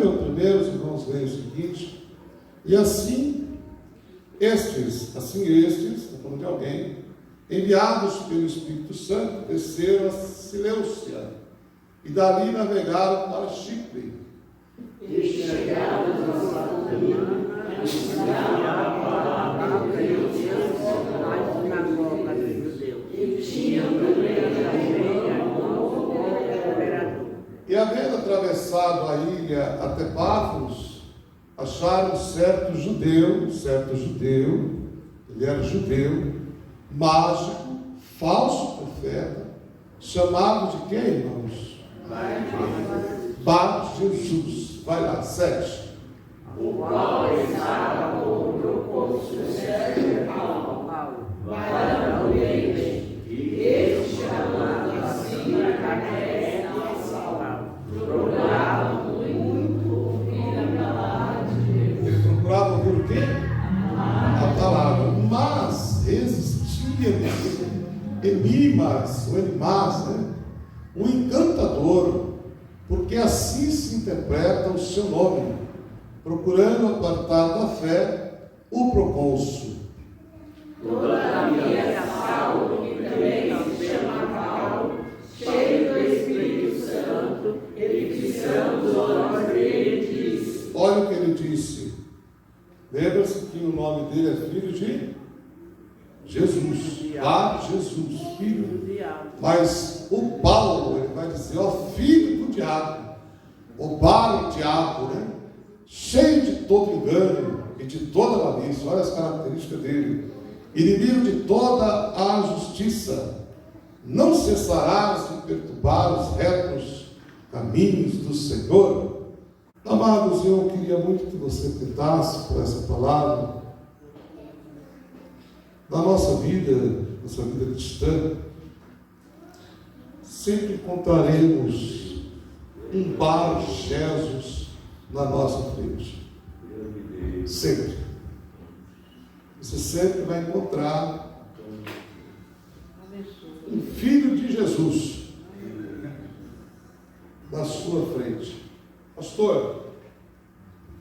ler o primeiro, os irmãos leem o seguinte. E assim estes, está falando de alguém, enviados pelo Espírito Santo, desceram a Seleucia e dali navegaram para Chipre. E chegaram a Salomão, anunciaram a palavra de Deus nas sinagogas dos judeus. E tinham também a novo imperador. E havendo atravessado a ilha até Páfos, acharam certo judeu, ele era judeu, mágico, falso profeta, chamado de quem, irmãos? Bar Jesus. Vai lá, 7. O qual estava com o propósito de Paulo para o Oriente, e este, chamando assim a cabeça de Saulo, procurava muito ouvir a palavra de Deus. Ele procurava ouvir o quê? A palavra. Mas existia Elimas, o encantador, porque assim se interpreta o seu nome, procurando apartar da fé o procônsul. Todavia, Saulo, que também se chama Paulo, cheio do Espírito Santo, ele fixando os olhos dele, disse: Olha o que ele disse. Lembra-se que o nome dele é filho de Jesus. Jesus, filho. Mas o Paulo, ele vai dizer, filho do diabo. O diabo, cheio de todo engano e de toda malícia. Olha as características dele. Inimigo de toda a justiça. Não cessarás de perturbar os retos caminhos do Senhor. Amados, eu queria muito que você tentasse por essa palavra. Na nossa vida cristã, sempre encontraremos um Bar Jesus na nossa frente. Sempre. Você sempre vai encontrar um filho de Jesus na sua frente. Pastor,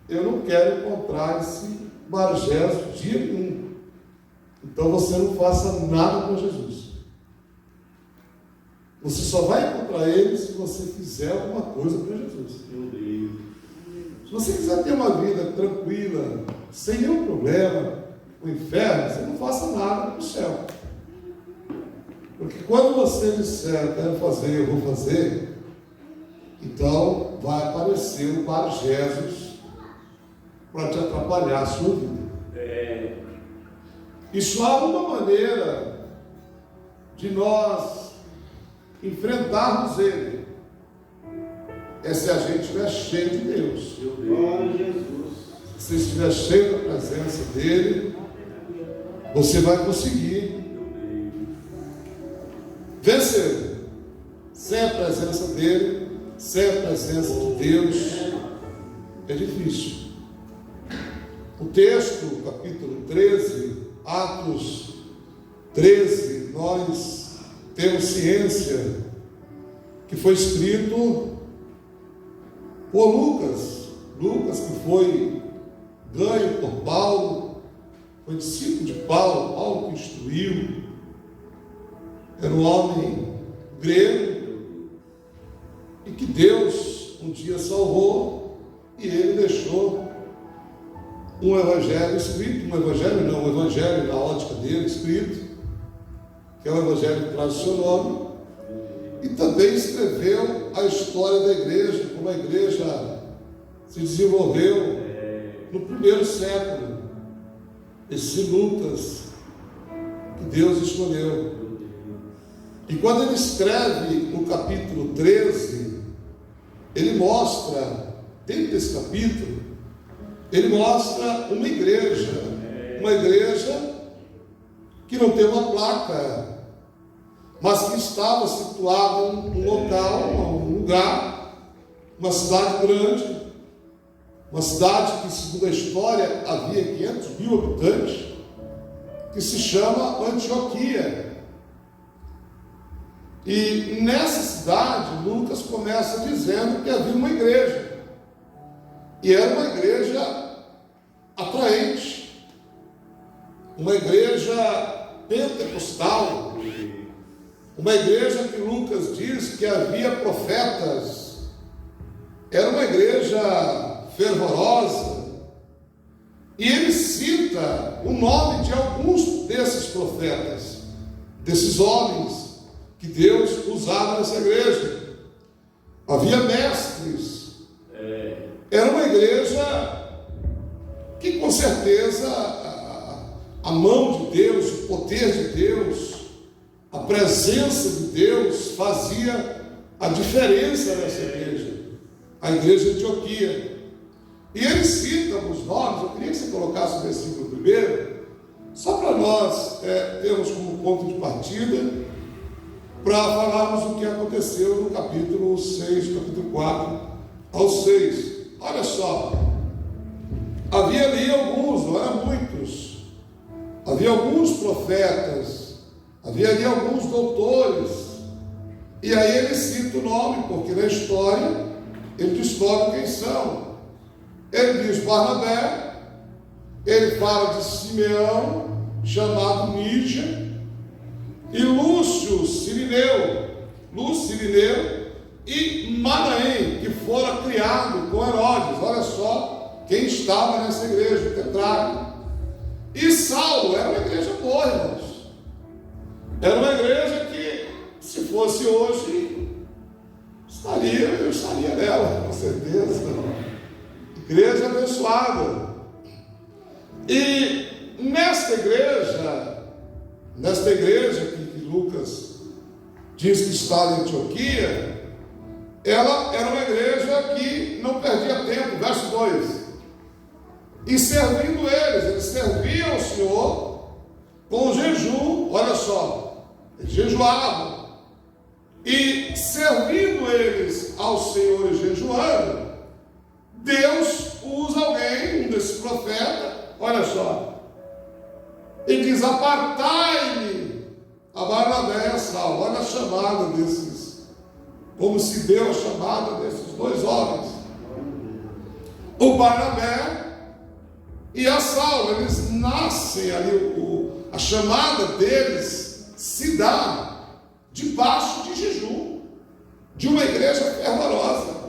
eu não quero encontrar esse Bar Jesus dia nenhum. Então você não faça nada com Jesus. Você só vai encontrar ele se você fizer alguma coisa para Jesus. Meu Deus. Se você quiser ter uma vida tranquila, sem nenhum problema, o inferno, você não faça nada para o céu. Porque quando você disser, quero fazer, eu vou fazer, então vai aparecer o Bar Jesus para te atrapalhar a sua vida. E só há uma maneira de nós enfrentarmos ele, é se a gente estiver cheio de Deus. Glória a Jesus. Se estiver cheio da presença dele, você vai conseguir vencer. Sem a presença dele, sem a presença de Deus, é difícil. O texto, capítulo 13, Atos 13, nós temos ciência que foi escrito por Lucas, que foi ganho por Paulo, foi discípulo de Paulo que instruiu, era um homem grego, e que Deus um dia salvou, e ele deixou um evangelho escrito, um evangelho na ótica dele escrito, que é o evangelho que traz o seu nome, e também escreveu a história da igreja, como a igreja se desenvolveu no primeiro século, esse Lucas que Deus escolheu. E quando ele escreve no capítulo 13, ele mostra, dentro desse capítulo, ele mostra uma igreja que não tem uma placa, mas que estava situada num local, num lugar, uma cidade grande, uma cidade que, segundo a história, havia 500 mil habitantes, que se chama Antioquia. E nessa cidade, Lucas começa dizendo que havia uma igreja. E era uma igreja atraente, uma igreja pentecostal, uma igreja que Lucas diz que havia profetas, era uma igreja fervorosa, e ele cita o nome de alguns desses profetas, desses homens que Deus usava nessa igreja. Havia mestres, era uma igreja que com certeza a mão de Deus, o poder de Deus, a presença de Deus fazia a diferença nessa igreja, a igreja de Antioquia. E ele cita alguns nomes. Eu queria que você colocasse o versículo primeiro, só para nós termos como ponto de partida, para falarmos o que aconteceu no capítulo 6, capítulo 4 ao 6. Olha só, havia ali alguns, não eram muitos, havia alguns profetas, havia ali alguns doutores, e aí ele cita o nome, porque na história ele descobre quem são. Ele diz Barnabé, ele fala de Simeão, chamado Níger, e Lúcio Cirineu e Manaém, que fora criado com Herodes. Olha só quem estava nessa igreja, o tetrarca. E Saulo. Era uma igreja boa, irmãos. Era uma igreja que, se fosse hoje, eu estaria nela, com certeza. Igreja abençoada. E nesta igreja que Lucas diz que está em Antioquia, ela era uma igreja que não perdia tempo. Verso 2: e servindo eles serviam ao Senhor com jejum. Olha só, eles jejuavam, e servindo eles ao Senhor e jejuando, Deus usa alguém, um desses profetas, olha só, e diz: apartai-me a Barnabé e a Saulo. Olha a chamada desses, como se deu a chamada desses dois homens, o Barnabé e a Saulo. Eles nascem ali, a chamada deles se dá debaixo de jejum, de uma igreja fervorosa.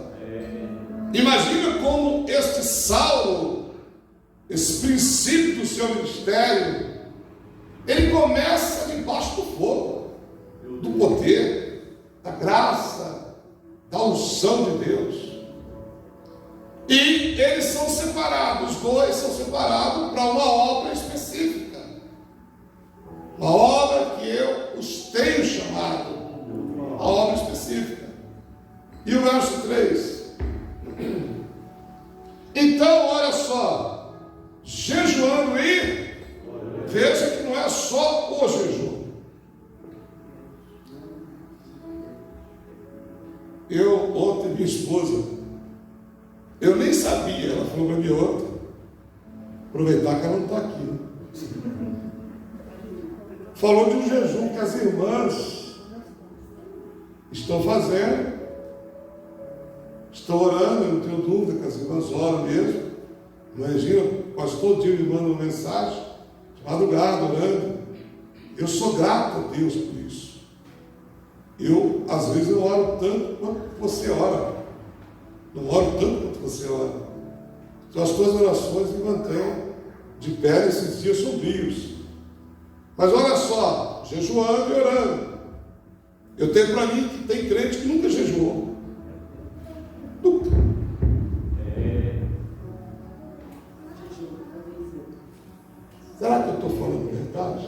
Imagina como este Saulo, esse princípio do seu ministério, ele começa debaixo do fogo, do poder, da graça, da unção de Deus. E eles são separados, os dois são separados para uma obra específica, uma obra que eu os tenho chamado, uma obra específica. E o verso 3: então, olha só, jejuando, e veja que não é só o jejum. Ontem, minha esposa, eu nem sabia, ela falou para mim ontem, aproveitar que ela não está aqui, né? Falou de um jejum que as irmãs estão fazendo. Estou orando, eu não tenho dúvida que as irmãs oram mesmo. Imagina, quase todo dia me mandam uma mensagem, de madrugada, orando. Eu sou grato a Deus por isso. Às vezes, eu oro tanto quanto você ora. Não oro tanto quanto você ora. Então, as tuas orações me mantêm de pé nesses dias sombrios. Mas olha só, jejuando e orando. Eu tenho para mim que tem crente que nunca jejuou. Nunca. Será que eu estou falando verdade?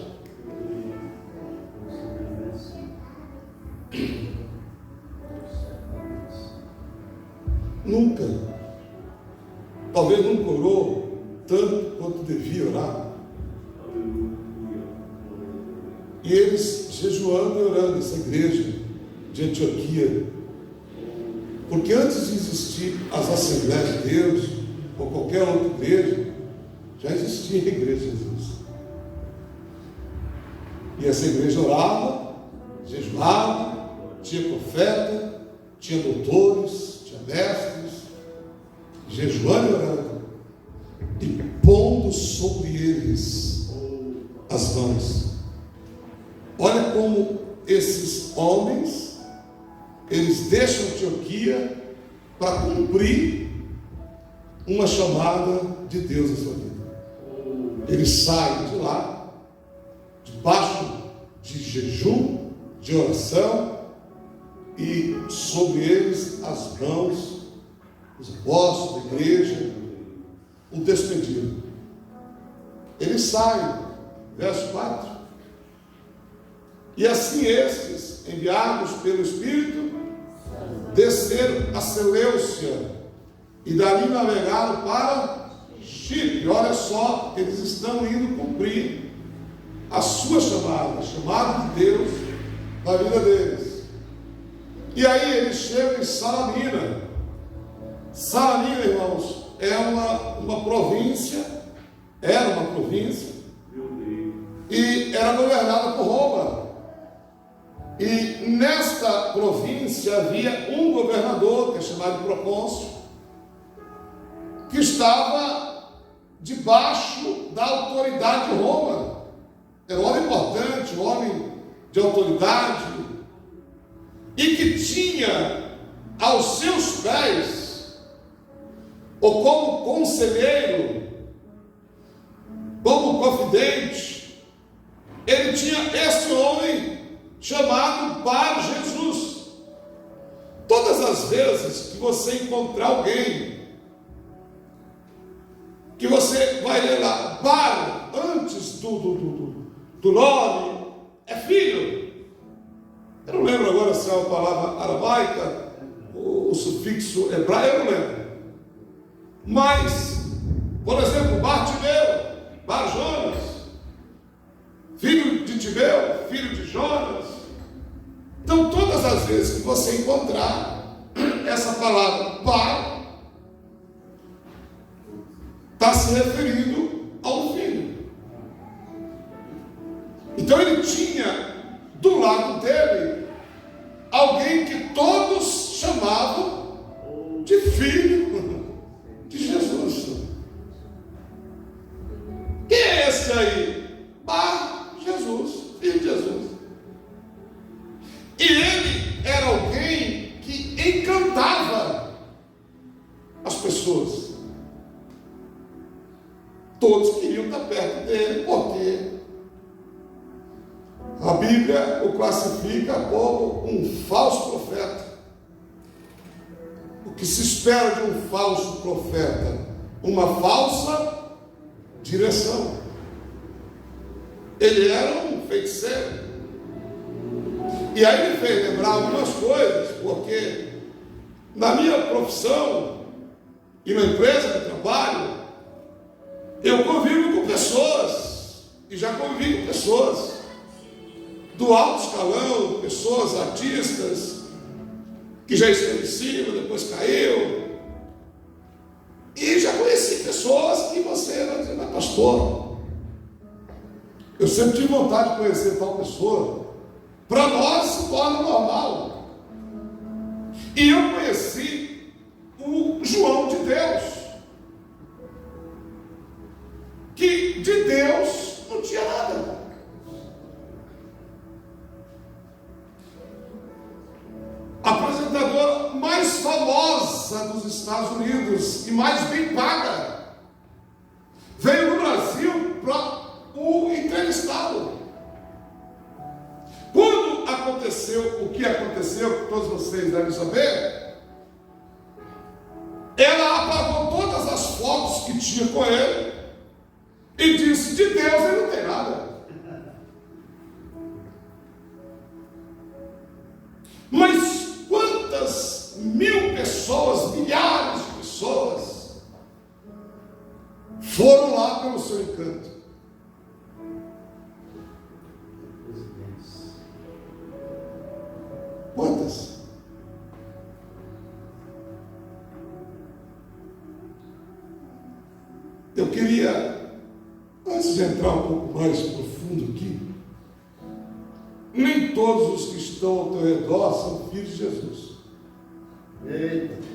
Nunca. Talvez nunca orou tanto quanto devia orar. E eles jejuando e orando, essa igreja de Antioquia. Porque antes de existir as Assembleias de Deus, ou qualquer outra igreja, já existia a igreja de Jesus. E essa igreja orava, jejuava, tinha profeta, tinha doutores, tinha mestres, jejuando e orando, e pondo sobre eles as mãos. Olha como esses homens, eles deixam Antioquia para cumprir uma chamada de Deus na sua vida. Eles saem de lá, debaixo de jejum, de oração, e sobre eles as mãos, os apóstolos da igreja, o despediram. Eles saem, verso 4. E assim estes, enviados pelo Espírito, desceram a Seleucia e dali navegaram para Chipre. Olha só, eles estão indo cumprir a sua chamada, a chamada de Deus na vida deles. E aí eles chegam em Salamina. Salamina, irmãos, é uma província, era uma província, e era governada por Roma. E nesta província havia um governador, que é chamado de Procônsul, que estava debaixo da autoridade de Roma. Era um homem importante, um homem de autoridade, e que tinha aos seus pés, ou como conselheiro, como confidente, ele tinha esse homem chamado Bar Jesus. Todas as vezes que você encontrar alguém, que você vai ler lá, Bar, antes do nome, é filho. Eu não lembro agora se é uma palavra aramaica, o sufixo hebraico, eu não lembro. Mas, por exemplo, Bartimeu, Bar Jonas, filho de Timeu, filho de Jonas. Então, todas as vezes que você encontrar essa palavra Bar, está se referindo ao filho. Então ele tinha do lado dele alguém que todos chamavam de filho de Jesus. Quem é esse aí? Bar Jesus, filho de Jesus. E ele era alguém que encantava as pessoas. Todos queriam estar perto dele, porque a Bíblia o classifica como um falso profeta. O que se espera de um falso profeta? Uma falsa direção. Ele era um feiticeiro. E aí me fez lembrar algumas coisas, porque na minha profissão e na empresa que eu trabalho, eu convivo com pessoas, e já convivi com pessoas do alto escalão, pessoas artistas, que já esteve em cima, depois caiu. E já conheci pessoas que você vai dizer, mas pastor, eu sempre tive vontade de conhecer tal pessoa. Para nós se torna normal. E eu conheci o João de Deus, que de Deus não tinha nada. A apresentadora mais famosa dos Estados Unidos e mais bem paga veio no Brasil para o entrevistado. Quando aconteceu o que aconteceu, que todos vocês devem saber, ela apagou todas as fotos que tinha com ele e disse: de Deus ele não tem nada. Mas quantas mil pessoas, milhares de pessoas foram lá pelo seu encanto? Quantas? Eu queria, antes de entrar um pouco mais profundo aqui, nem todos os que estão ao teu redor são filhos de Jesus. Eita.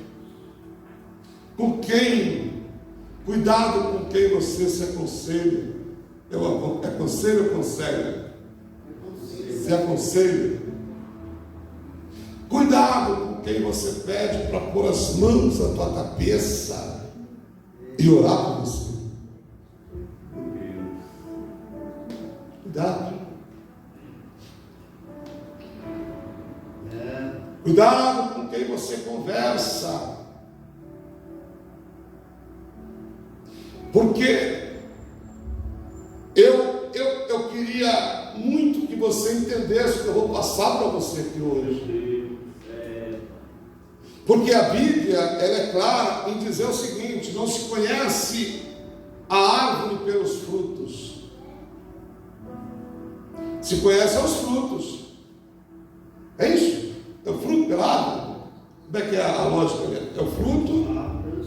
Cuidado com quem você se aconselha. É conselho ou aconselha? Se aconselha. Cuidado com quem você pede para pôr as mãos na tua cabeça e orar por você. Cuidado. Cuidado com quem você conversa. Porque eu queria muito que você entendesse o que eu vou passar para você aqui hoje. Porque a Bíblia, ela é clara em dizer o seguinte: não se conhece a árvore pelos frutos. Se conhece aos frutos. É isso? É o fruto pela árvore? Como é que é a lógica? É o fruto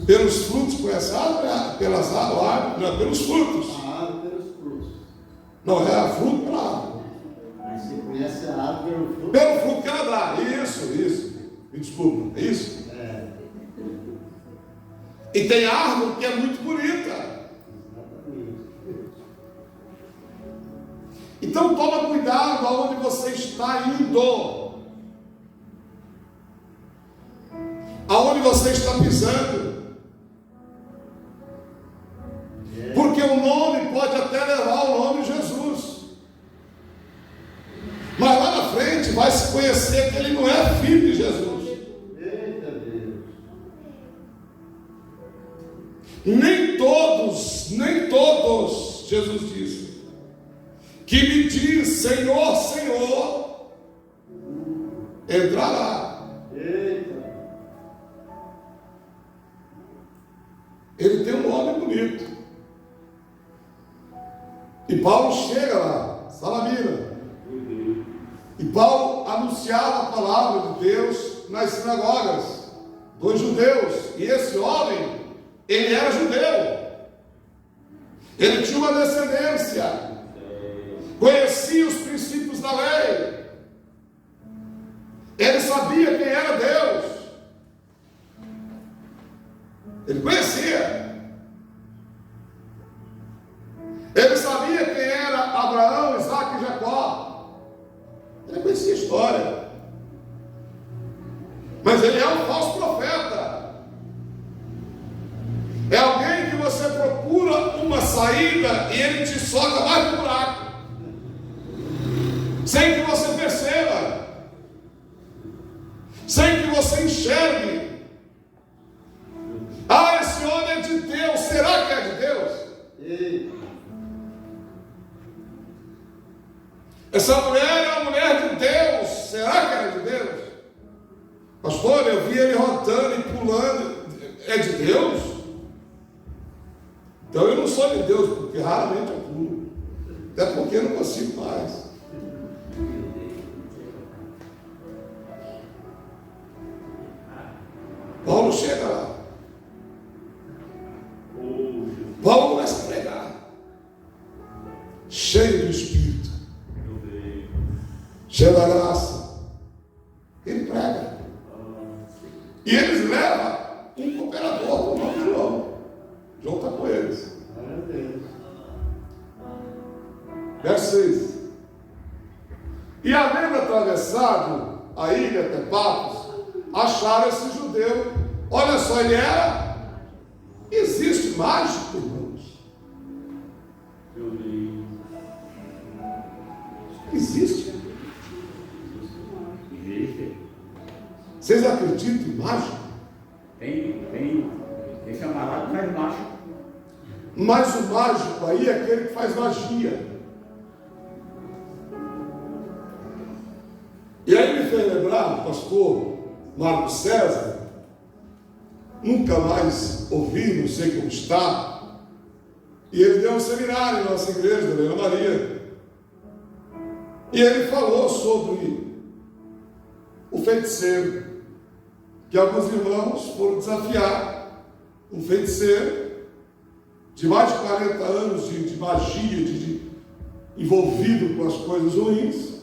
pelos frutos, conhece a árvore? Pelas árvores? Não, pelos frutos. A árvore pelos frutos. Não, é a fruto pela árvore. Mas você conhece a árvore pelo fruto? Pelo fruto que ela dá. Isso. Me desculpa, é isso? É. E tem árvore que é muito bonita. Exatamente. Então toma cuidado aonde você está indo. Aonde você está pisando. Porque o nome pode até levar o nome de Jesus. Mas lá na frente vai se conhecer que ele não é filho de Jesus. Eita Deus. Nem todos, Jesus disse, que me diz Senhor, Senhor, entrará. Eita. Ele tem um nome bonito. E Paulo chega lá, Salamina. E Paulo anunciava a palavra de Deus nas sinagogas dos judeus. E esse homem, ele era judeu. Ele tinha uma descendência. Conhecia os princípios da lei. Ele sabia quem era Deus. Ele conhecia. Ele sabia quem era Abraão, Isaac e Jacó. Ele conhecia a história. Mas ele é um falso profeta. É alguém que você procura uma saída e ele te soca mais no buraco. Sem que você perceba. Sem que você enxergue. Ah, esse homem é de Deus. Será que é de Deus? Eita. Essa mulher é uma mulher de Deus. Será que era de Deus? Pastor, eu vi ele rodando e pulando. É de Deus? Então eu não sou de Deus, porque raramente eu pulo. Até porque eu não consigo mais. Paulo chega lá. Paulo começa a pregar. Cheio do Espírito. Cheio da graça. Ele prega. E eles levam um cooperador com o nome de João. João está com eles. Verso 6. E havendo atravessado a ilha até Pafos, acharam esse judeu. Olha só, ele era. Existe mágico, irmãos? Existe. Vocês acreditam em mágico? Tem camarada que faz mágico. Mas o mágico aí é aquele que faz magia. E aí me fez lembrar o pastor Marco César. Nunca mais ouvi, não sei como está. E ele deu um seminário na nossa igreja, da Helena Maria. E ele falou sobre o feiticeiro. Que alguns irmãos foram desafiar um feiticeiro de mais de 40 anos de magia, envolvido com as coisas ruins.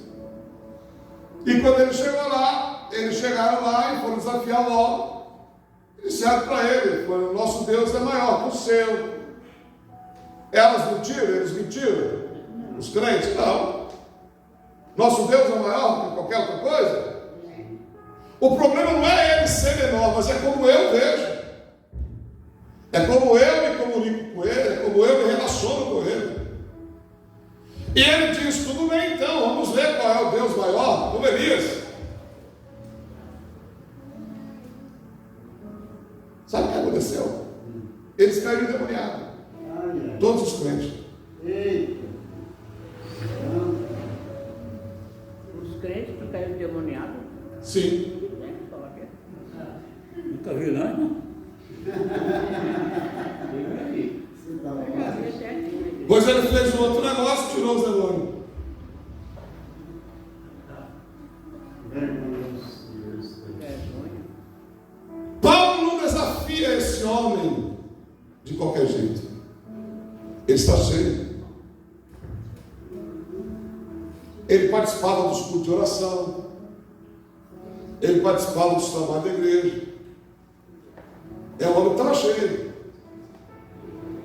E quando ele chegou lá, eles chegaram lá e foram desafiar o homem. Disseram para ele: o nosso Deus é maior que o seu. Elas mentiram? Eles mentiram? Os crentes? Não. Nosso Deus é maior que qualquer outra coisa? O problema não é ele ser menor, mas é como eu vejo. É como eu me comunico com ele, é como eu me relaciono com ele. E ele diz: tudo bem, então, vamos ver qual é o Deus maior, como Elias. Sabe o que aconteceu? Eles caíram endemoniados. Todos os crentes. Eita. Os crentes que caíram endemoniados? Sim. Nunca viu, não? Pois ele fez um outro negócio e tirou os demônios. Paulo não desafia esse homem de qualquer jeito. Ele está cheio. Ele participava dos cultos de oração. Ele participava dos trabalhos da igreja. O homem estava cheio.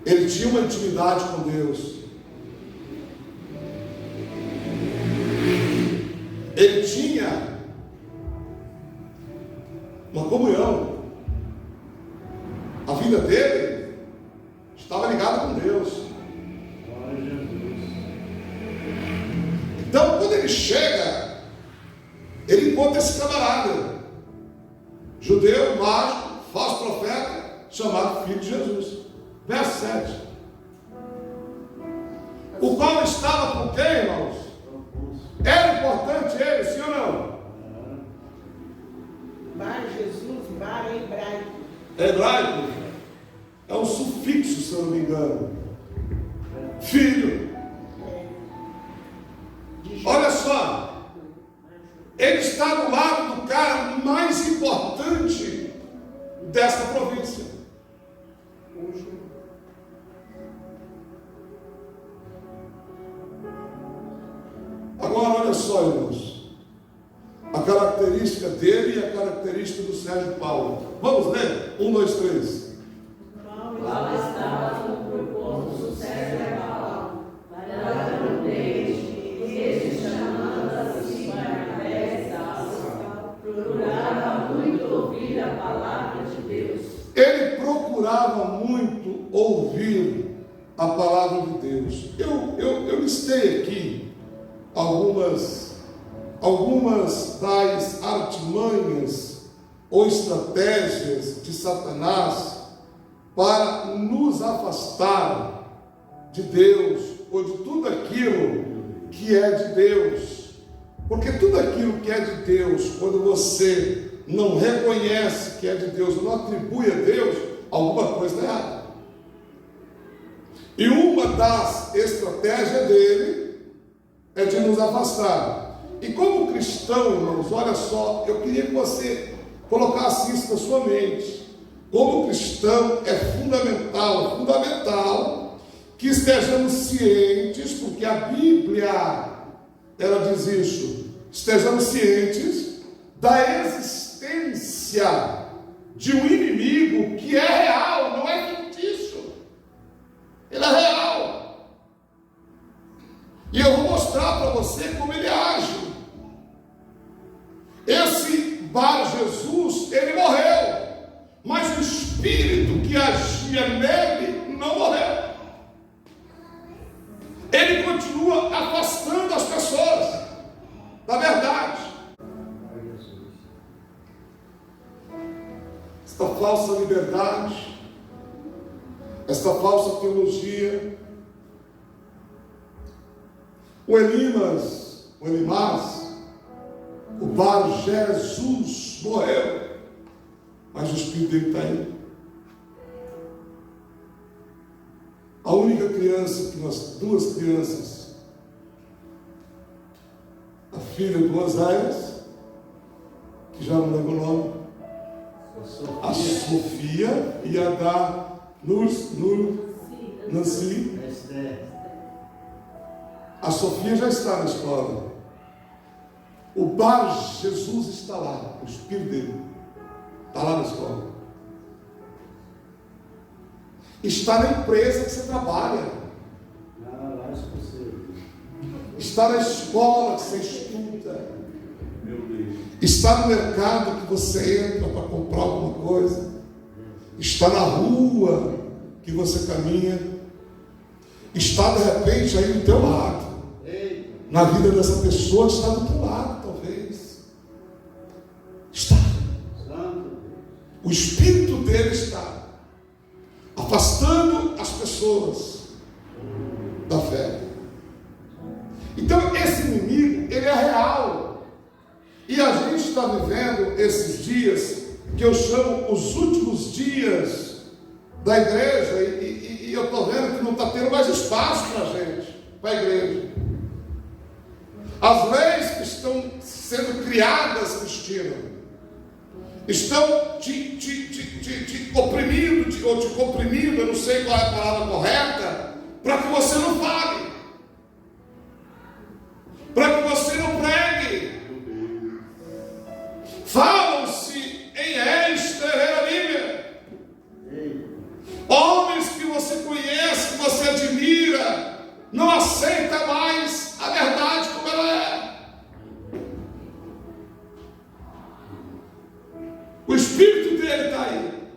Ele tinha uma intimidade com Deus. Ele tinha uma comunhão. A vida dele estava ligada com Deus. Então, quando ele chega, ele encontra esse camarada, judeu, mágico, falso profeta, chamado Filho de Jesus. Verso 7. O qual estava com quem, irmãos? Era importante ele, sim ou não? Bar Jesus, bar hebraico. Hebraico é um sufixo, se eu não me engano. Filho. Olha só, ele está do lado do cara mais importante desta província. Agora olha só, irmãos, a característica dele e a característica do Sérgio Paulo. Vamos ler? 1, 2, 3. Paulo estava no propósito do Sérgio Paulo, para o dente, este chamando assim Barnabé, procurava muito ouvir a palavra de Deus. Ele procurava muito ouvir a palavra de Deus. Eu listei aqui algumas das artimanhas ou estratégias de Satanás para nos afastar de Deus ou de tudo aquilo que é de Deus. Porque tudo aquilo que é de Deus, quando você não reconhece que é de Deus, não atribui a Deus, alguma coisa está errada. E uma das estratégias dele é de nos afastar. E como cristão, irmãos, olha só, eu queria que você colocasse isso na sua mente. Como cristão é fundamental que estejamos cientes, porque a Bíblia, ela diz isso, estejamos cientes da existência de um inimigo que é real, não é fictício. Ele é real. E eu vou mostrar para você como ele age. Esse Bar Jesus, ele morreu, mas o espírito que agia nele não morreu. Ele continua afastando as pessoas da verdade. Esta falsa liberdade, esta falsa teologia. O Elimas, o Bar Jesus morreu, mas o espírito dele está aí. A única criança que duas crianças, a filha do Oséias, que já não lembro o nome, a Sofia e a da Nancy. A Sofia já está na escola. O Bar Jesus está lá, o espírito dele está lá na escola. está na empresa que você trabalha, está na escola que você estuda, está no mercado que você entra para comprar alguma coisa, está na rua que você caminha, está de repente aí do teu lado, na vida dessa pessoa que está do teu lado, talvez. Está. O Espírito dele está afastando as pessoas da fé. Então esse inimigo, ele é real. E a gente está vivendo esses dias que eu chamo os últimos dias da igreja, e eu estou vendo que não está tendo mais espaço para a gente, para a igreja. As leis que estão sendo criadas, Cristina, estão te oprimindo, ou te comprimindo, eu não sei qual é a palavra correta, para que você não fale, para que você não pregue. Falam-se em Esther, Líbia, homens que você conhece, que você admira, não aceita mais a verdade como ela é. O espírito dele está aí.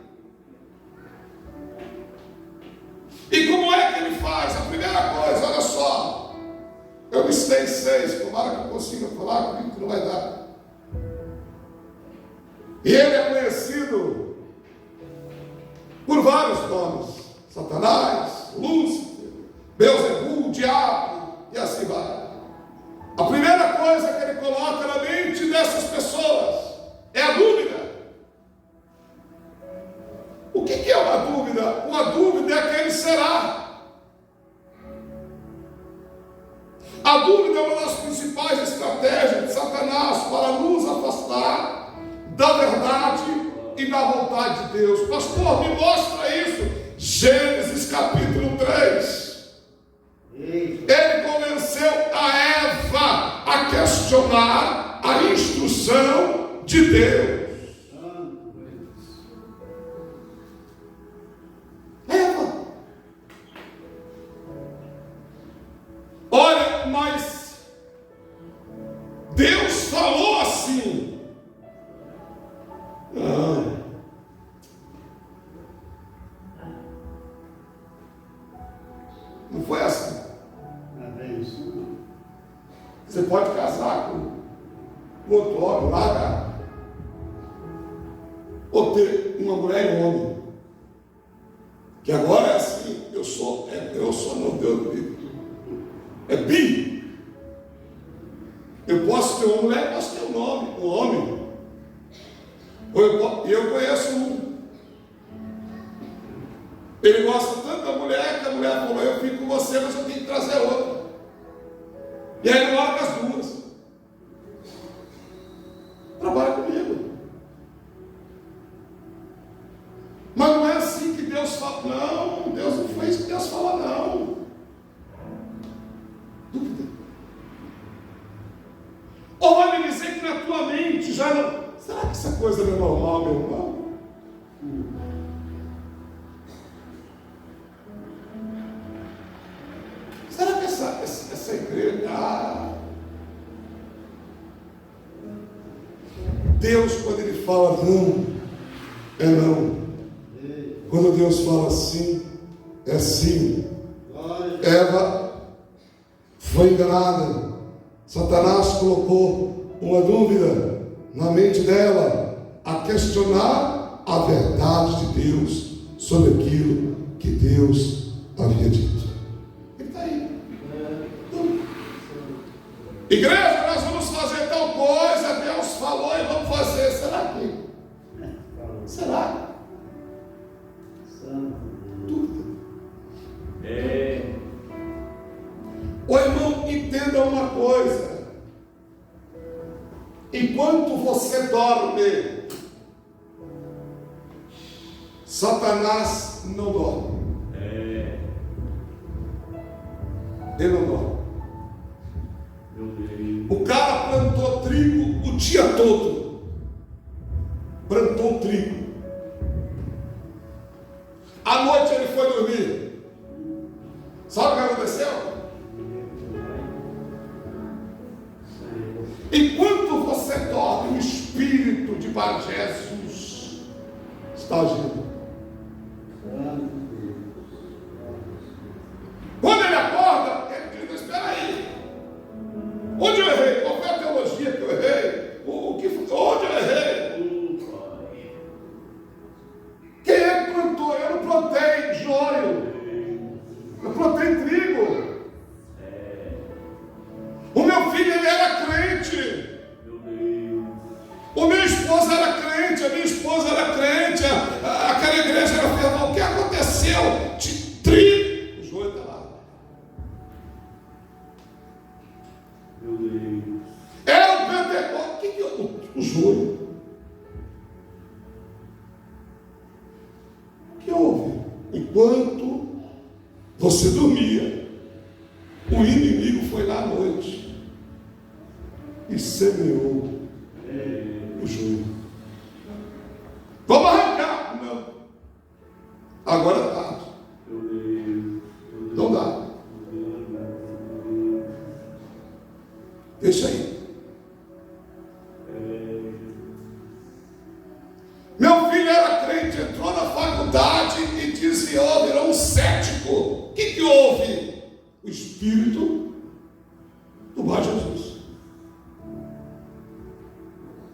E como é que ele faz? A primeira coisa, olha só, eu listei 6, tomara que eu consiga falar comigo que não vai dar. E ele é conhecido por vários nomes: Satanás, Lúcifer, Beelzebul, o diabo, e assim vai. A primeira coisa que ele coloca na mente dessas pessoas é a dúvida. O que é uma dúvida? Uma dúvida é quem será. A dúvida é uma das principais estratégias de Satanás para nos afastar da verdade e da vontade de Deus. Pastor, me mostra isso. Gênesis capítulo 3. Ele convenceu a Eva a questionar a instrução de Deus. Eva. Olha, mas Deus falou assim. Não foi assim. Você pode casar com outro homem lá, cara, ou ter uma mulher e um homem, que agora é assim. Eu sou não, Deus do livro, é bi. Eu posso ter uma mulher, posso ter um homem. Eu conheço um. Ele gosta tanto da mulher que a mulher falou: eu fico com você, mas eu tenho que trazer outra. E aí ele mora com as duas. Trabalha comigo. Mas não é assim que Deus fala. Não, Deus não foi isso que Deus fala, não. Dúvida. Ou vai me dizer que na tua mente já não. Será que essa coisa não é normal, meu irmão? Será que essa igreja... Deus, quando Ele fala não, é não. Quando Deus fala sim, é sim. Eva foi enganada. Satanás colocou uma dúvida na mente dela, a questionar a verdade de Deus sobre aquilo que Deus havia dito. Ele está aí. Igreja, nós vamos fazer tal coisa, Deus falou e vamos fazer. Será que? Será? Dúvida. Ô irmão, entenda uma coisa. Enquanto você dorme, Satanás não dorme. Ele não dorme. O cara plantou trigo o dia todo. Plantou trigo. À noite ele foi está agindo. Santo Deus. Quando ele acorda, ele diz: espera aí, onde eu errei? Qual foi a teologia que eu errei? Onde eu errei? Quem é que plantou? Eu não plantei joio, eu plantei trigo. O meu filho, ele era crente. O meu esposo era crente, a minha esposa era crente, aquela igreja era fervorosa. O que aconteceu? De trigo, o joio está lá. Era o Pentecostes. O que é o joio? O que houve? Enquanto você dormia, o inimigo foi lá à noite e semeou o joio. Vamos arrancar? Não. Agora é tarde. Não dá. Deixa aí. Meu filho era crente, entrou na faculdade e dizia: ó, virou um cético. O que houve? O Espírito do Bar Jesus.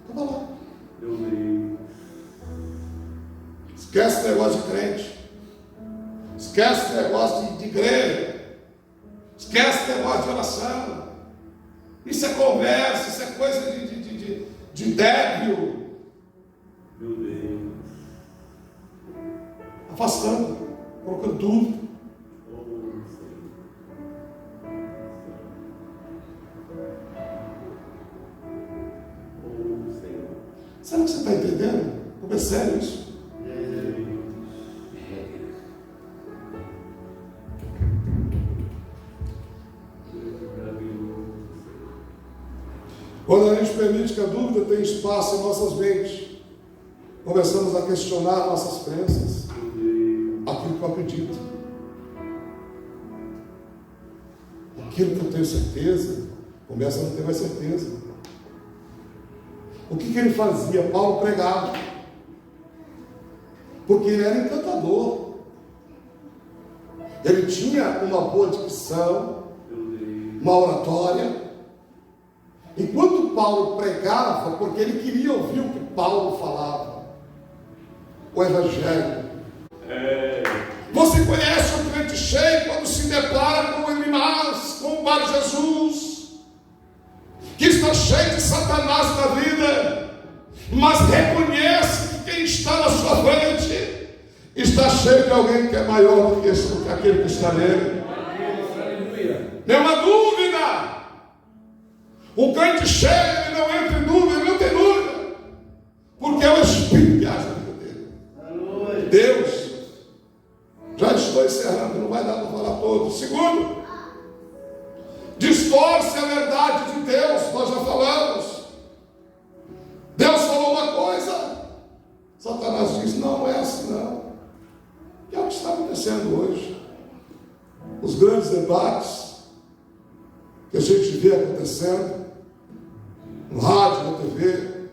Estava lá. Esquece esse negócio de crente. Esquece esse negócio de igreja. Esquece esse negócio de oração. Isso é conversa, isso é coisa de débil. Afastando, colocando dúvida. Será que você está entendendo? Como é sério isso? Quando a gente permite que a dúvida tenha espaço em nossas mentes, começamos a questionar nossas crenças, aquilo que eu acredito, aquilo que eu tenho certeza, começa a não ter mais certeza. O que ele fazia? Paulo pregava, porque ele era encantador, ele tinha uma boa dicção, uma oratória. Enquanto Paulo pregava, porque ele queria ouvir o que Paulo falava, o Evangelho. Você conhece o crente cheio quando se depara com o Elimas, com o Bar Jesus, que está cheio de Satanás na vida, mas reconhece que quem está na sua frente está cheio de alguém que é maior do que aquele que está nele. Nenhuma dúvida. O crente cheio, ele não entra em dúvida, ele não tem dúvida, porque é o Espírito que age na vida dele. Deus, já estou encerrando, não vai dar para falar todo. Segundo, distorce a verdade de Deus. Nós já falamos. Deus falou uma coisa, Satanás diz: não é assim não. E é o que está acontecendo hoje. Os grandes debates que a gente vê acontecendo no rádio, na TV.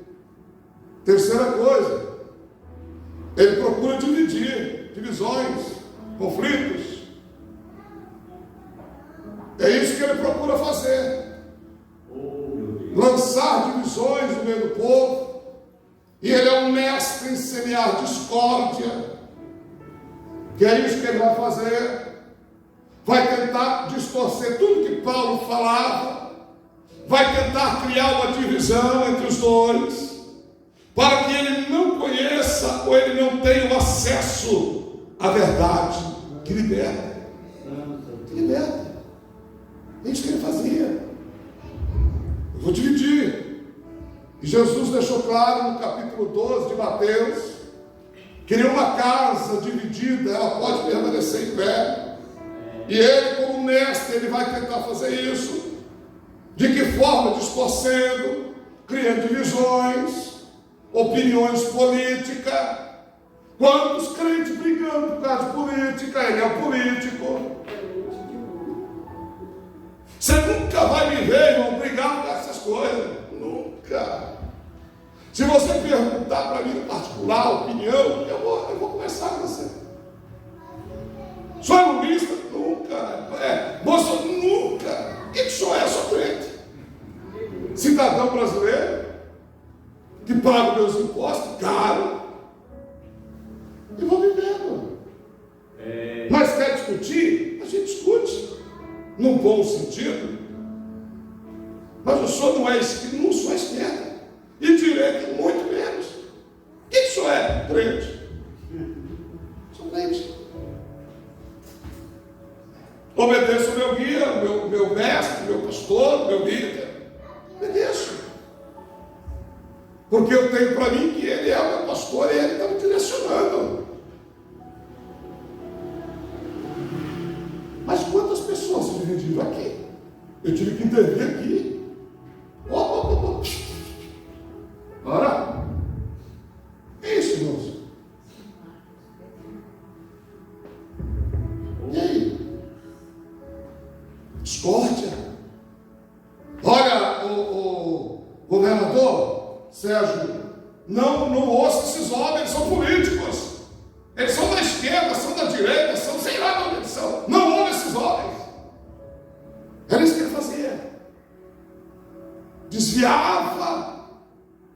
Terceira coisa, ele procura dividir, divisões, conflitos. É isso que ele procura fazer. Lançar divisões no meio do povo. E ele é um mestre em semear discórdia. Que é isso que ele vai fazer. Vai tentar distorcer tudo que Paulo falava. Vai tentar criar uma divisão entre os dois, para que ele não conheça ou ele não tenha o acesso à verdade que liberta. Que liberta. É isso que ele fazia. Eu vou dividir. E Jesus deixou claro no capítulo 12 de Mateus que nenhuma casa dividida ela pode permanecer em pé. E ele, como mestre, ele vai tentar fazer isso. De que forma? Distorcendo, criando divisões, opiniões políticas. Quantos crentes brigando por causa de política? Ele é político. Você nunca vai me ver, irmão, brigar por essas coisas. Nunca. Se você perguntar para mim no particular, opinião, eu vou conversar com você. Sou lulista? Nunca. Bolsonaro? Nunca. O que o senhor é? Sou crente. Cidadão brasileiro, que paga meus impostos, caro. E vou vivendo. Mas quer discutir? A gente discute. Num bom sentido. Mas o senhor não é esquerda, não sou esquerda. E direita, muito menos. O que o senhor é? Crente. Sou crente. Obedeço o meu guia, meu mestre, meu pastor, meu líder. Obedeço. Porque eu tenho para mim que ele é o meu pastor e ele está me direcionando. Mas quantas pessoas se dividiram aqui? Eu tive que intervir aqui. Ora, é isso, irmãos. E aí? Discórdia. Olha, o governador Sérgio, não ouça esses homens, eles são políticos. Eles são da esquerda, são da direita, são sei lá de onde eles são. Não ouça esses homens. Era isso que ele fazia. Desviava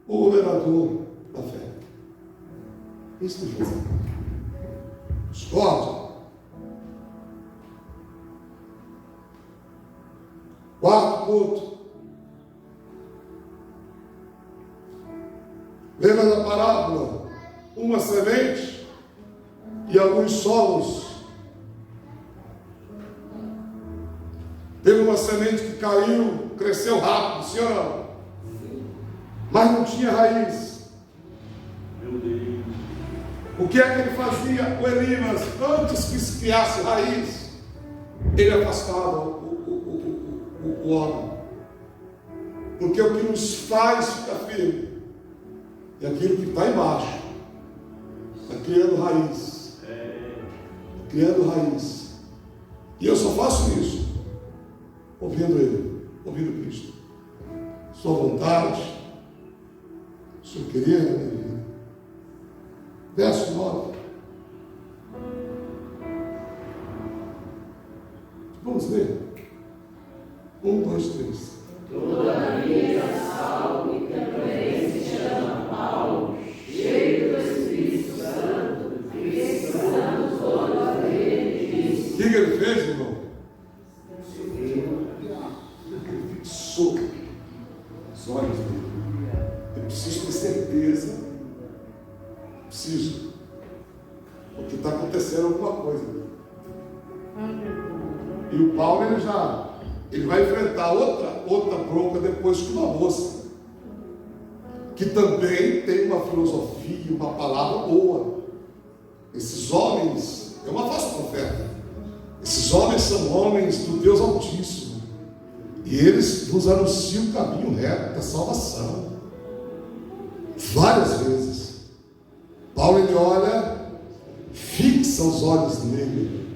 o governador da fé. Isso que ele fazia. Discórdia. Quarto ponto. Lembra da parábola? Uma semente e alguns solos. Teve uma semente que caiu, cresceu rápido, sim ou não? Mas não tinha raiz. Meu Deus. O que é que ele fazia? O Elimas, antes que se criasse raiz, ele afastava o homem. Porque o que nos faz ficar firme é aquilo que está embaixo. Está criando raiz. Criando raiz. E eu só faço isso ouvindo Ele, ouvindo Cristo. Sua vontade, o Senhor queria na minha vida. Verso 9. Vamos ler. 1, 2, 3. Todavia, Saulo, que também se chama Paulo, cheio do Espírito Santo, fixando os olhos dele, disse: O que ele fez, irmão? Ele fixou os olhos dele. Eu preciso ter certeza. Preciso. Porque está acontecendo alguma coisa. E o Paulo, ele vai enfrentar outra bronca depois com uma moça, que também tem uma filosofia, uma palavra boa. Esses homens, é uma falsa profeta. Esses homens são homens do Deus Altíssimo. E eles nos anunciam o caminho reto da salvação. Várias vezes. Paulo, ele olha, fixa os olhos nele.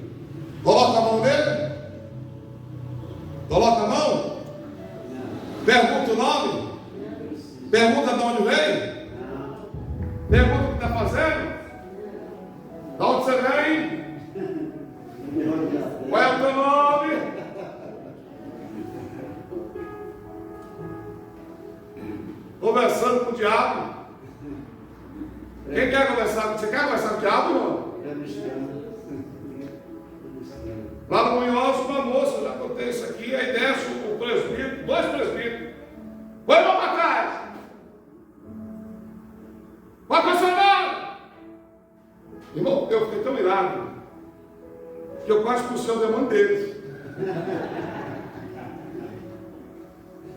Coloca a mão nele. Coloca a mão. Pergunta o nome. Pergunta de onde vem. Pergunta o que está fazendo. De onde você vem? Qual é o teu nome? Conversando com o diabo. Quem quer conversar? Você quer conversar com o diabo, irmão? Lá no Munhoz, uma moça, já contei isso aqui, aí desce o presbítero, 2 presbíteros. Põe a mão para trás. Vai para seu nome. Irmão, eu fiquei tão irado que eu quase puxei o demônio deles.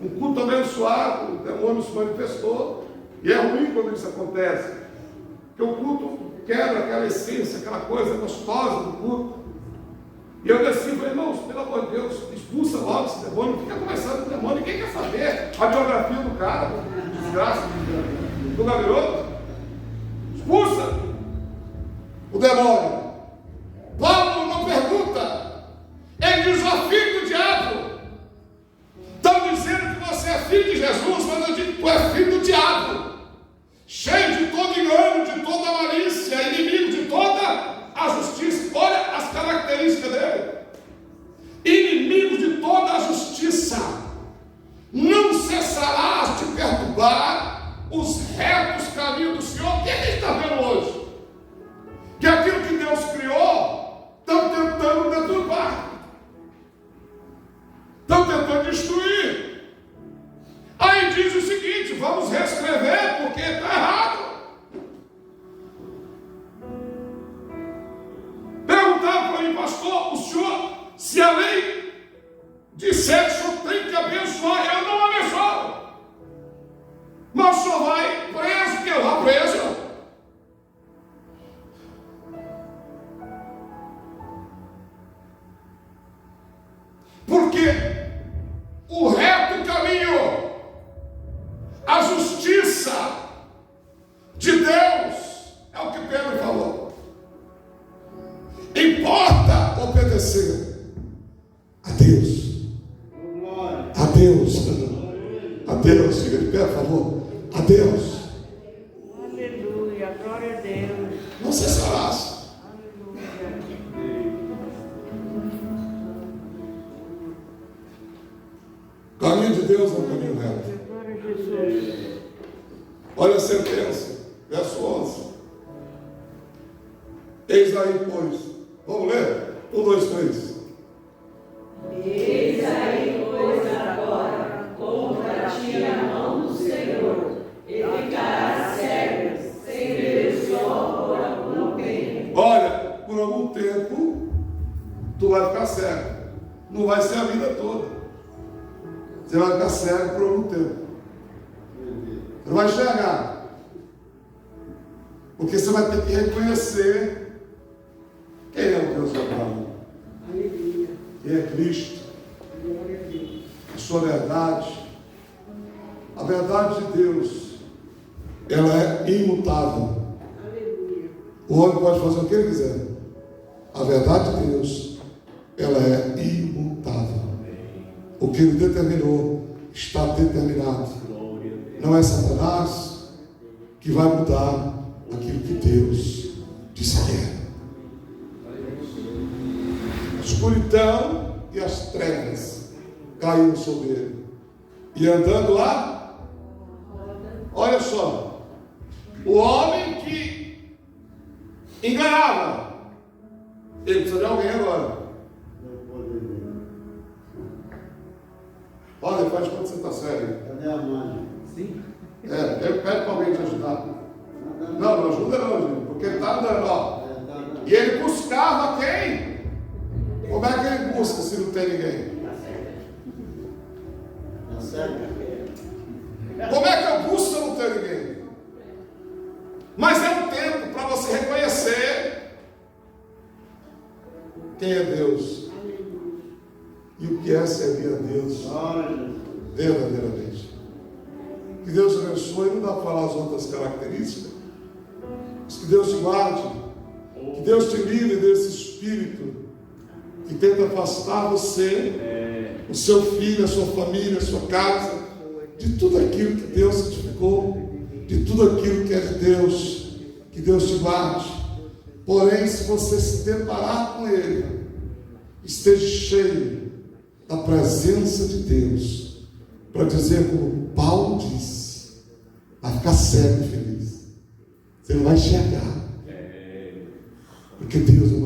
Um culto abençoado, o demônio se manifestou. E é ruim quando isso acontece. Porque o culto quebra aquela essência, aquela coisa gostosa do culto. E eu desci e falei: irmãos, pelo amor de Deus, expulsa logo esse demônio, não fica conversando com o demônio, ninguém quer saber a biografia do cara, desgraça, do garoto. Expulsa o demônio. Paulo não pergunta, ele diz: ó filho do diabo. Estão dizendo que você é filho de Jesus, mas eu digo que tu é filho do diabo. cheio de todo engano, de toda malícia, inimigo de toda a justiça. Olha as características dele: inimigo de toda a justiça, não cessarás de perturbar os retos caminhos do Senhor. O que a gente está vendo hoje? Que aquilo que Deus criou, estão tentando perturbar, estão tentando destruir. Aí diz o seguinte: vamos reescrever porque está errado. Perguntaram para mim: pastor, o senhor, se a lei disser que o senhor tem que abençoar, eu não abençoo. Mas o senhor vai preso, que eu vá preso. Porque o reto caminho, a justiça de Deus, é o que Pedro falou. Importa obedecer a Deus. A Deus. A Deus. Fica de pé, por favor. A Deus. Aleluia, glória a Deus. Não cessarás. O caminho de Deus é um caminho reto. Glória a Jesus. Olha a sentença, verso 11. Eis aí, pois. Vamos ler? 1, 2, 3. Eis aí, pois, agora, contra ti a mão do Senhor, e ficarás cego, sem ver o sol por algum tempo. Olha, por algum tempo, tu vai ficar cego. Não vai ser a vida toda. Você vai ficar cego por algum tempo. Você não vai enxergar. Porque você vai ter que reconhecer quem é o Deus de Abraão. Quem é Cristo. A sua verdade. A verdade de Deus, ela é imutável. O homem pode fazer o que ele quiser. A verdade de Deus, ela é imutável. O que ele determinou está determinado. Não é Satanás que vai mudar aquilo que Deus disse que é. A escuridão e as trevas caíram sobre ele. E andando lá, olha só, o homem que enganava, ele precisa de alguém agora. Olha, faz quando você está sério. Cadê a mãe? Sim. Pede para alguém te ajudar. Não ajuda não, gente, porque ele está andando, ó. E ele buscava quem? Como é que ele busca se não tem ninguém? Tá certo? Como é que eu busco se eu não tenho ninguém? Mas é um tempo para você reconhecer quem é Deus e o que é servir a Deus verdadeiramente. Que Deus te abençoe. Não dá para falar as outras características, mas que Deus te guarde, que Deus te livre desse espírito que tenta afastar você, o seu filho, a sua família, a sua casa, de tudo aquilo que Deus santificou, de tudo aquilo que é de Deus. Que Deus te guarde. Porém, se você se deparar com Ele, esteja cheio da presença de Deus, para dizer como Paulo disse, vai ficar cego e feliz. Você não vai enxergar, porque Deus é